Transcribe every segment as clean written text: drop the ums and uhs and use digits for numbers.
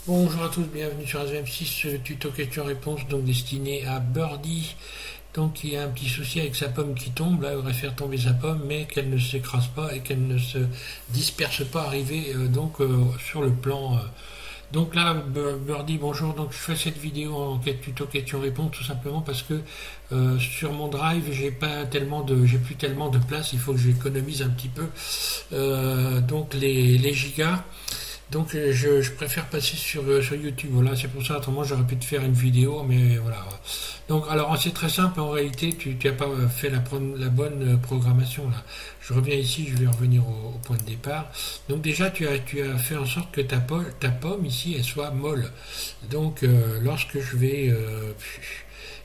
Bonjour à tous, bienvenue sur ASVM6, tuto question-réponse donc destiné à Birdie. Donc il y a un petit souci avec sa pomme qui tombe, là il aurait faire tomber sa pomme mais qu'elle ne s'écrase pas et qu'elle ne se disperse pas arriver sur le plan. Donc là Birdie, bonjour, donc je fais cette vidéo en tuto question-réponse tout simplement parce que sur mon drive j'ai plus tellement de place, il faut que j'économise un petit peu donc les gigas. Donc je préfère passer sur YouTube. Voilà, c'est pour ça, autrement j'aurais pu te faire une vidéo, mais voilà. Donc alors c'est très simple, en réalité tu n'as pas fait la bonne programmation là. Je reviens ici, je vais revenir au point de départ. Donc déjà tu as fait en sorte que ta pomme ici elle soit molle. Donc lorsque je vais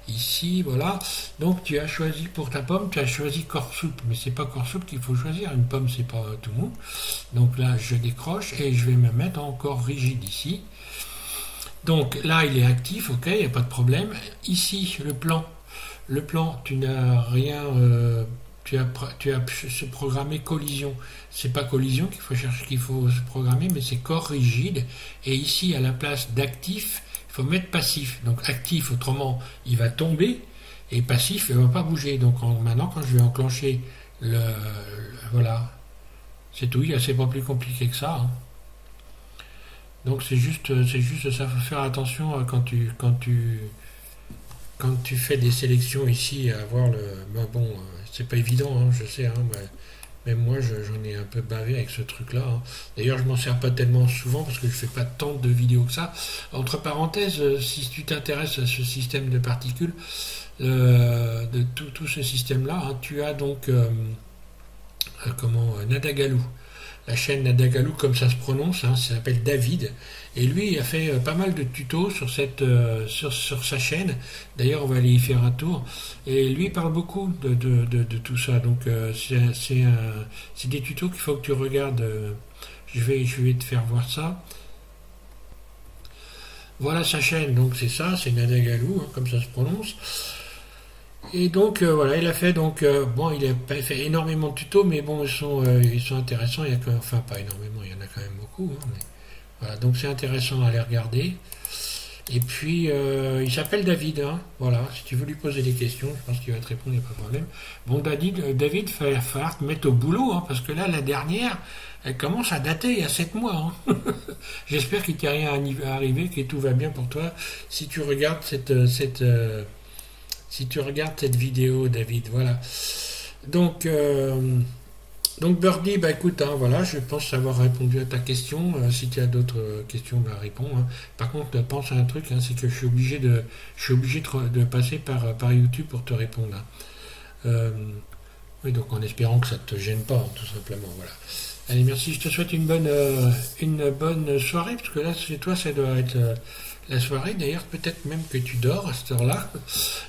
ici, voilà. Donc tu as choisi pour ta pomme, tu as choisi corps souple, mais c'est pas corps souple qu'il faut choisir. Une pomme c'est pas tout mou. Donc là je décroche et je vais me mettre en corps rigide ici. Donc là il est actif, ok, il n'y a pas de problème. Ici le plan, tu n'as rien, tu as se programmer collision. C'est pas collision qu'il faut chercher, qu'il faut se programmer, mais c'est corps rigide. Et ici à la place d'actif, il faut mettre passif. Donc actif, autrement, il va tomber, et passif, il ne va pas bouger. Donc maintenant, quand je vais enclencher voilà, c'est tout. C'est pas plus compliqué que ça, hein. Donc c'est juste ça. Faut faire attention quand tu fais des sélections ici à voir le. Ben bon, c'est pas évident, hein, je sais, hein, même moi, j'en ai un peu bavé avec ce truc-là, hein. D'ailleurs, je m'en sers pas tellement souvent parce que je fais pas tant de vidéos que ça. Entre parenthèses, si tu t'intéresses à ce système de particules, de tout ce système-là, hein, tu as donc Nadagalou. La chaîne Nadagalou, comme ça se prononce, hein, ça s'appelle David. Et lui, il a fait pas mal de tutos sur sa chaîne. D'ailleurs, on va aller y faire un tour. Et lui, il parle beaucoup de tout ça. Donc, c'est des tutos qu'il faut que tu regardes. Je vais te faire voir ça. Voilà sa chaîne. Donc, c'est ça, c'est Nadagalou, hein, comme ça se prononce. Et donc voilà, il a fait bon, il a pas fait énormément de tutos, mais bon, ils sont intéressants. Il y a enfin pas énormément, il y en a quand même beaucoup, hein, mais voilà, donc c'est intéressant à les regarder. Et puis il s'appelle David, hein, voilà. Si tu veux lui poser des questions, je pense qu'il va te répondre, il n'y a pas de problème. Bon, David, il va falloir te mettre au boulot, hein, parce que là, la dernière, elle commence à dater il y a 7 mois, hein. J'espère qu'il t'est rien arrivé, que tout va bien pour toi. Si tu regardes si tu regardes cette vidéo, David, voilà. Donc, donc Birdie, bah écoute, hein, voilà, je pense avoir répondu à ta question. Si tu as d'autres questions, bah réponds, hein. Par contre, pense à un truc, hein, c'est que je suis obligé de passer par YouTube pour te répondre, hein. Euh, oui, donc en espérant que ça ne te gêne pas, hein, tout simplement, voilà. Allez, merci, je te souhaite une bonne soirée, parce que là, chez toi, ça doit être la soirée. D'ailleurs, peut-être même que tu dors à cette heure-là.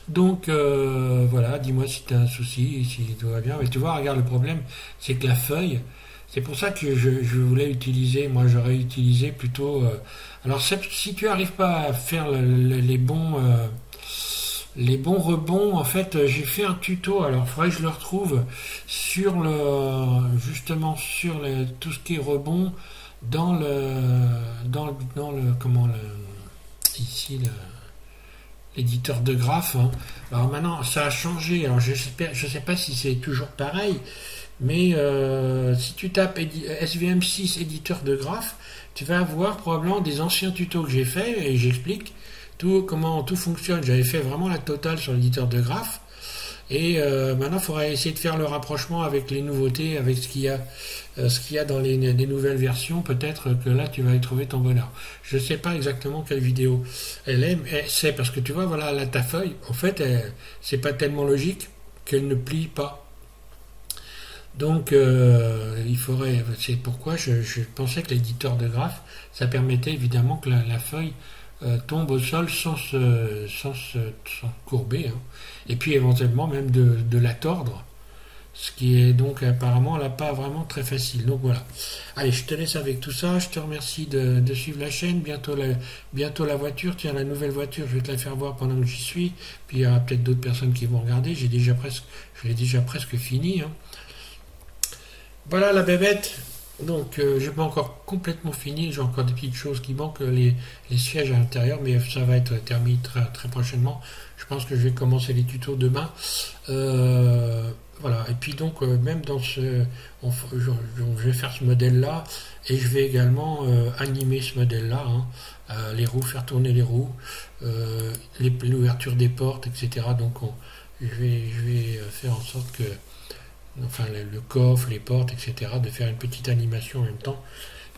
Donc, voilà, dis-moi si tu as un souci, si tout va bien. Mais tu vois, regarde, le problème, c'est que la feuille, c'est pour ça que je voulais utiliser, moi j'aurais utilisé plutôt. Alors, si tu n'arrives pas à faire les bons rebonds, en fait, j'ai fait un tuto, alors il faudrait que je le retrouve justement sur tout ce qui est rebond dans le, ici, l'éditeur de graphes, hein. Alors maintenant, ça a changé, alors je sais pas si c'est toujours pareil, mais si tu tapes SVM6 éditeur de graphes, tu vas avoir probablement des anciens tutos que j'ai fait et j'explique comment tout fonctionne. J'avais fait vraiment la totale sur l'éditeur de graphes. Et maintenant, il faudra essayer de faire le rapprochement avec les nouveautés, avec ce qu'il y a dans les nouvelles versions. Peut-être que là, tu vas y trouver ton bonheur. Je ne sais pas exactement quelle vidéo elle est, mais c'est parce que tu vois, voilà, là, ta feuille, en fait, c'est pas tellement logique qu'elle ne plie pas. Donc, c'est pourquoi je pensais que l'éditeur de graphes, ça permettait évidemment que la feuille tombe au sol sans courber, hein. Et puis éventuellement même de la tordre, ce qui est donc apparemment là pas vraiment très facile. Donc voilà. Allez, je te laisse avec tout ça. Je te remercie de suivre la chaîne. Bientôt la voiture. Tiens, la nouvelle voiture, je vais te la faire voir pendant que j'y suis. Puis il y aura peut-être d'autres personnes qui vont regarder. Je l'ai déjà presque fini, hein. Voilà la bébête. Donc, j'ai pas encore complètement fini, j'ai encore des petites choses qui manquent, les sièges à l'intérieur, mais ça va être terminé très, très prochainement. Je pense que je vais commencer les tutos demain. Voilà, et puis donc, même dans ce. Je vais faire ce modèle-là, et je vais également animer ce modèle-là, hein. Les roues, faire tourner les roues, l'ouverture des portes, etc. Donc, je vais faire en sorte que enfin le coffre, les portes, etc., de faire une petite animation en même temps.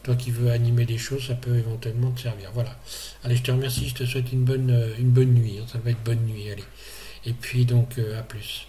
Toi qui veux animer des choses, ça peut éventuellement te servir. Voilà. Allez, je te remercie, je te souhaite une bonne nuit, hein. Ça va être bonne nuit, allez. Et puis donc, à plus.